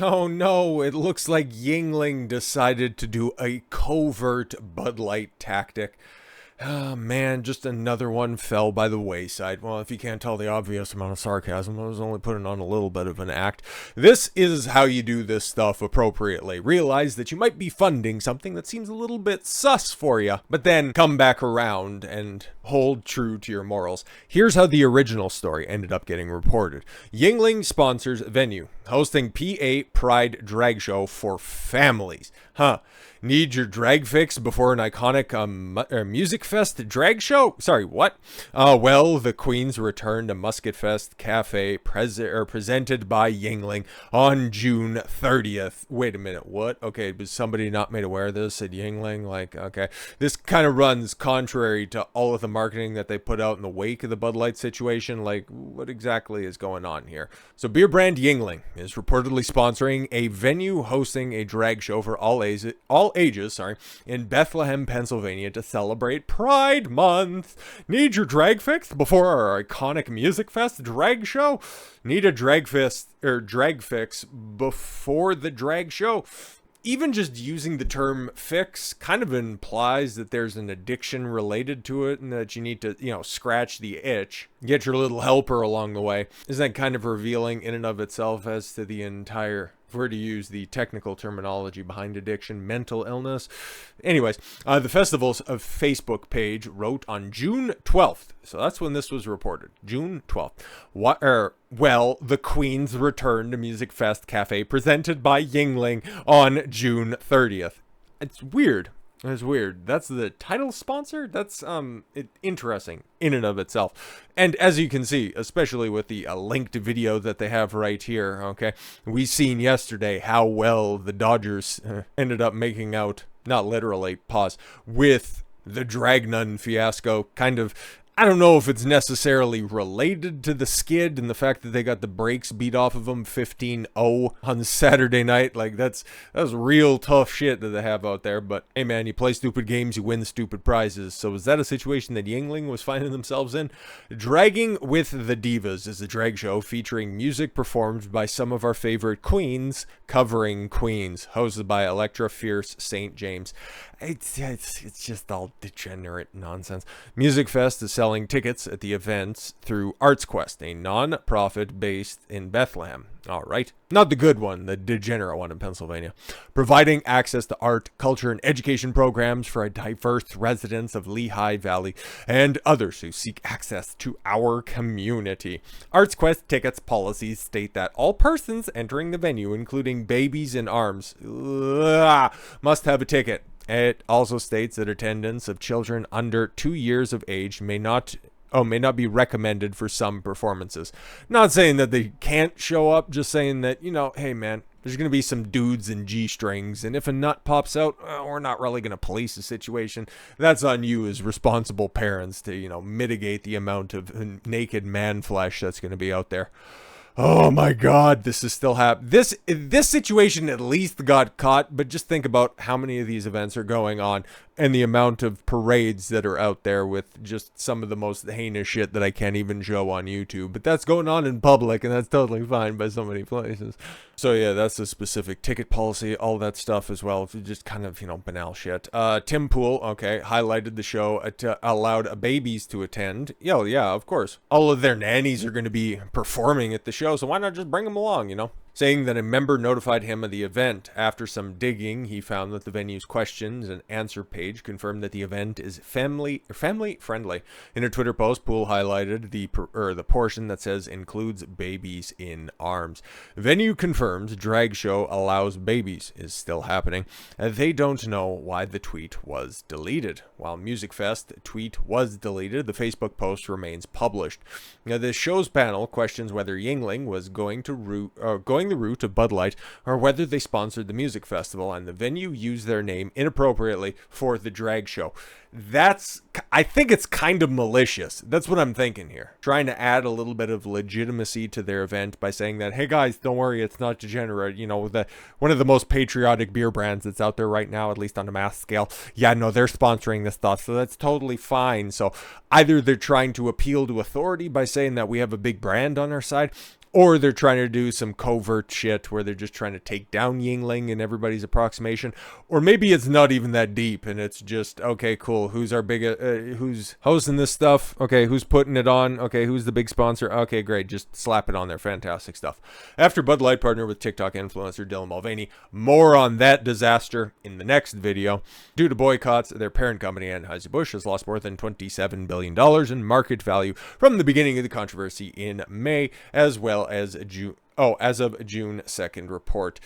Oh no, it looks like Yuengling decided to do a covert Bud Light tactic. Ah, man, just another one fell by the wayside. Well, if you can't tell the obvious amount of sarcasm, I was only putting on a little bit of an act. This is how you do this stuff appropriately. Realize that you might be funding something that seems a little bit sus for you, but then come back around and hold true to your morals. Here's how the original story ended up getting reported. Yuengling sponsors venue hosting PA Pride drag show for families. Huh. Need your drag fix before an iconic music fest drag show? Sorry, what? Well, the Queens return to Musket Fest Cafe presented by Yuengling on June 30th. Wait a minute, what? Okay, was somebody not made aware of this at Yuengling? Like, okay. This kind of runs contrary to all of the marketing that they put out in the wake of the Bud Light situation. Like, what exactly is going on here? So, beer brand Yuengling is reportedly sponsoring a venue hosting a drag show for all ages, in Bethlehem, Pennsylvania to celebrate Pride Month. Need your drag fix before our iconic Music Fest drag show? Need a drag fix before the drag show? Even just using the term fix kind of implies that there's an addiction related to it and that you need to, scratch the itch, get your little helper along the way. Isn't that kind of revealing in and of itself as to the entire, if we're to use the technical terminology behind addiction, mental illness? Anyways, the festival's Facebook page wrote on June 12th. So that's when this was reported. June 12th. Well, the Queens return to Music Fest Cafe presented by Yuengling on June 30th. It's weird. It's weird. That's the title sponsor? That's interesting in and of itself. And as you can see, especially with the linked video that they have right here, okay, we seen yesterday how well the Dodgers ended up making out, not literally, pause, with the drag nun fiasco. Kind of, I don't know if it's necessarily related to the skid and the fact that they got the brakes beat off of them 15-0 on Saturday night. Like, that was real tough shit that they have out there. But hey, man, you play stupid games, you win stupid prizes. So is that a situation that Yuengling was finding themselves in? Dragging with the Divas is a drag show featuring music performed by some of our favorite queens covering queens, hosted by Electra Fierce St. James. It's just all degenerate nonsense. Music Fest is selling tickets at the events through Arts Quest, a non-profit based in Bethlehem. All right. Not the good one, the degenerate one in Pennsylvania. Providing access to art, culture, and education programs for a diverse residents of Lehigh Valley and others who seek access to our community. Arts Quest tickets policies state that all persons entering the venue, including babies in arms, must have a ticket. It also states that attendance of children under 2 years of age may not be recommended for some performances. Not saying that they can't show up, just saying that, hey man, there's going to be some dudes in G-strings, and if a nut pops out, we're not really going to police the situation. That's on you as responsible parents to, mitigate the amount of naked man flesh that's going to be out there. Oh my God, this is still happening. This situation at least got caught, but just think about how many of these events are going on and the amount of parades that are out there with just some of the most heinous shit that I can't even show on YouTube. But that's going on in public, and that's totally fine by so many places. So yeah, that's the specific ticket policy, all that stuff as well. Just kind of, banal shit. Tim Pool, okay, highlighted the show, allowed babies to attend. Yeah, of course. All of their nannies are going to be performing at the show, so why not just bring them along, Saying that a member notified him of the event. After some digging, he found that the venue's questions and answer page confirmed that the event is family friendly. In a Twitter post, Poole highlighted the portion that says includes babies in arms. Venue confirms drag show allows babies is still happening. They don't know why the tweet was deleted. While Music Fest tweet was deleted, the Facebook post remains published. Now, the show's panel questions whether Yuengling was going the route of Bud Light or whether they sponsored the music festival and the venue used their name inappropriately for the drag show. I think it's kind of malicious. That's what I'm thinking here. Trying to add a little bit of legitimacy to their event by saying that, hey guys, don't worry, it's not degenerate. One of the most patriotic beer brands that's out there right now, at least on a mass scale. Yeah, no, they're sponsoring this stuff, so that's totally fine. So either they're trying to appeal to authority by saying that we have a big brand on our side, or they're trying to do some covert shit where they're just trying to take down Yuengling in everybody's approximation, or maybe it's not even that deep and it's just, okay, cool, who's our big who's hosting this stuff, okay, who's putting it on, okay, who's the big sponsor, okay, great, just slap it on there. Fantastic stuff. After Bud Light partnered with TikTok influencer Dylan Mulvaney. More on that disaster in the next video. Due to boycotts, their parent company Anheuser-Busch has lost more than $27 billion in market value from the beginning of the controversy in May, as well as June. Oh, as of June 2nd report.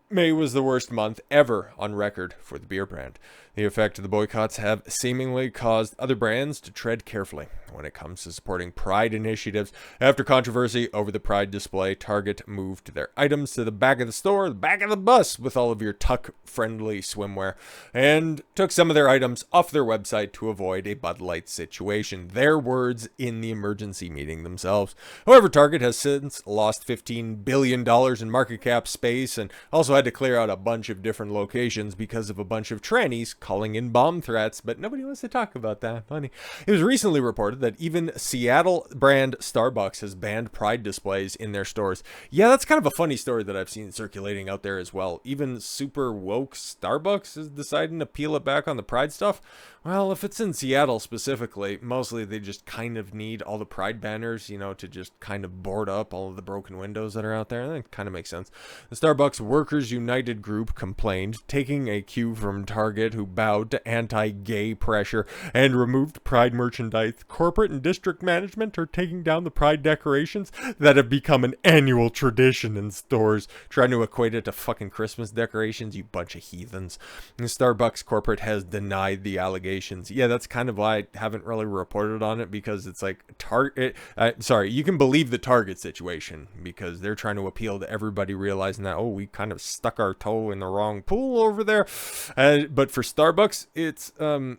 May was the worst month ever on record for the beer brand. The effect of the boycotts have seemingly caused other brands to tread carefully when it comes to supporting Pride initiatives. After controversy over the Pride display, Target moved their items to the back of the store, the back of the bus with all of your tuck-friendly swimwear, and took some of their items off their website to avoid a Bud Light situation. Their words in the emergency meeting themselves. However, Target has since lost $15 billion in market cap space and also had to clear out a bunch of different locations because of a bunch of trannies calling in bomb threats, but nobody wants to talk about that. Funny. It was recently reported that even Seattle brand Starbucks has banned Pride displays in their stores. Yeah, that's kind of a funny story that I've seen circulating out there as well. Even super woke Starbucks is deciding to peel it back on the Pride stuff. Well, if it's in Seattle specifically, mostly they just kind of need all the Pride banners, you know, to just kind of board up all of the broken windows that are out there. That kind of makes sense. The Starbucks Workers United group complained, taking a cue from Target, who bowed to anti-gay pressure and removed Pride merchandise. Corporate and district management are taking down the Pride decorations that have become an annual tradition in stores, trying to equate it to fucking Christmas decorations, you bunch of heathens. The Starbucks corporate has denied the allegations. Yeah, that's kind of why I haven't really reported on it, because it's like sorry, you can believe the Target situation because they're trying to appeal to everybody realizing that, oh, we kind of stuck our toe in the wrong pool over there. But for Starbucks, it's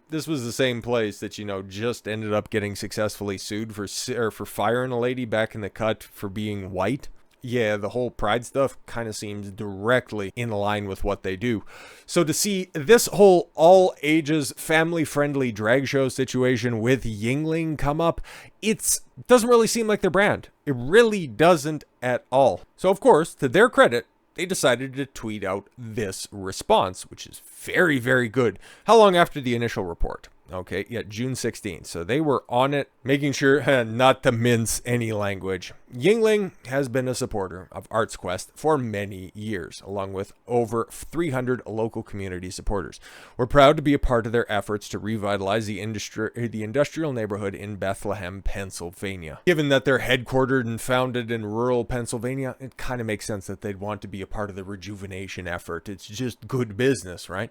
this was the same place that, you know, just ended up getting successfully sued for firing a lady back in the cut for being white. Yeah, the whole Pride stuff kind of seems directly in line with what they do. So to see this whole all ages family friendly drag show situation with Yuengling come up, it doesn't really seem like their brand. It really doesn't at all. So of course, to their credit, they decided to tweet out this response, which is very, very good. How long after the initial report? Okay, yeah, June 16th. So they were on it, making sure not to mince any language. Yuengling has been a supporter of Arts Quest for many years, along with over 300 local community supporters. We're proud to be a part of their efforts to revitalize the industrial neighborhood in Bethlehem, Pennsylvania. Given that they're headquartered and founded in rural Pennsylvania, it kind of makes sense that they'd want to be a part of the rejuvenation effort. It's just good business, right?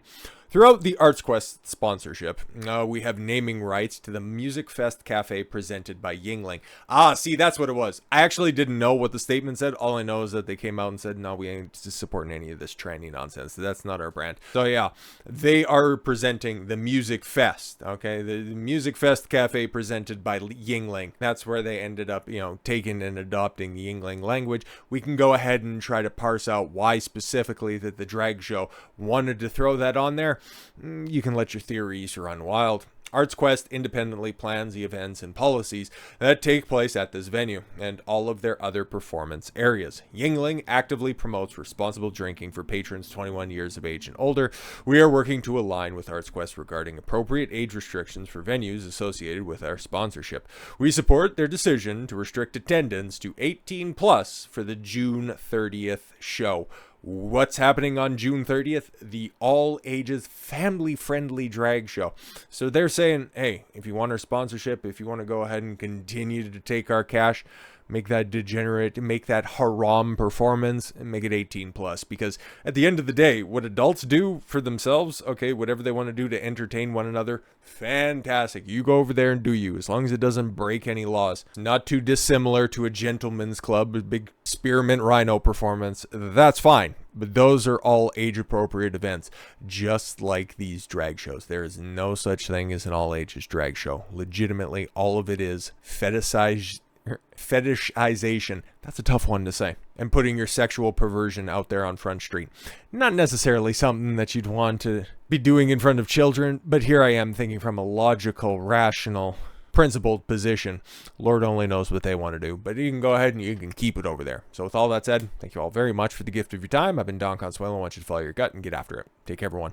Throughout the Arts Quest sponsorship, we have naming rights to the Music Fest Cafe presented by Yuengling. Ah, see, that's what it was. I actually didn't know what the statement said. All I know is that they came out and said, no, we ain't supporting any of this trendy nonsense. That's not our brand. So yeah, they are presenting the Music Fest, okay? The Music Fest Cafe presented by Yuengling. That's where they ended up, you know, taking and adopting the Yuengling language. We can go ahead and try to parse out why specifically that the drag show wanted to throw that on there. You can let your theories run wild. Arts Quest independently plans the events and policies that take place at this venue and all of their other performance areas. Yuengling actively promotes responsible drinking for patrons 21 years of age and older. We are working to align with Arts Quest regarding appropriate age restrictions for venues associated with our sponsorship. We support their decision to restrict attendance to 18 plus for the June 30th show. What's happening on June 30th? The all-ages, family-friendly drag show. So they're saying, hey, if you want our sponsorship, if you want to go ahead and continue to take our cash, make that degenerate, make that haram performance, and make it 18 plus. Because at the end of the day, what adults do for themselves, okay, whatever they want to do to entertain one another, fantastic. You go over there and do you, as long as it doesn't break any laws. Not too dissimilar to a gentleman's club, a big spearmint rhino performance, that's fine. But those are all age-appropriate events, just like these drag shows. There is no such thing as an all-ages drag show. Legitimately, all of it is fetishization. That's a tough one to say. And putting your sexual perversion out there on Front Street. Not necessarily something that you'd want to be doing in front of children, but here I am thinking from a logical, rational principled position. Lord only knows what they want to do, but you can go ahead and you can keep it over there. So with all that said, thank you all very much for the gift of your time. I've been Don Consuelo. I want you to follow your gut and get after it. Take care, everyone.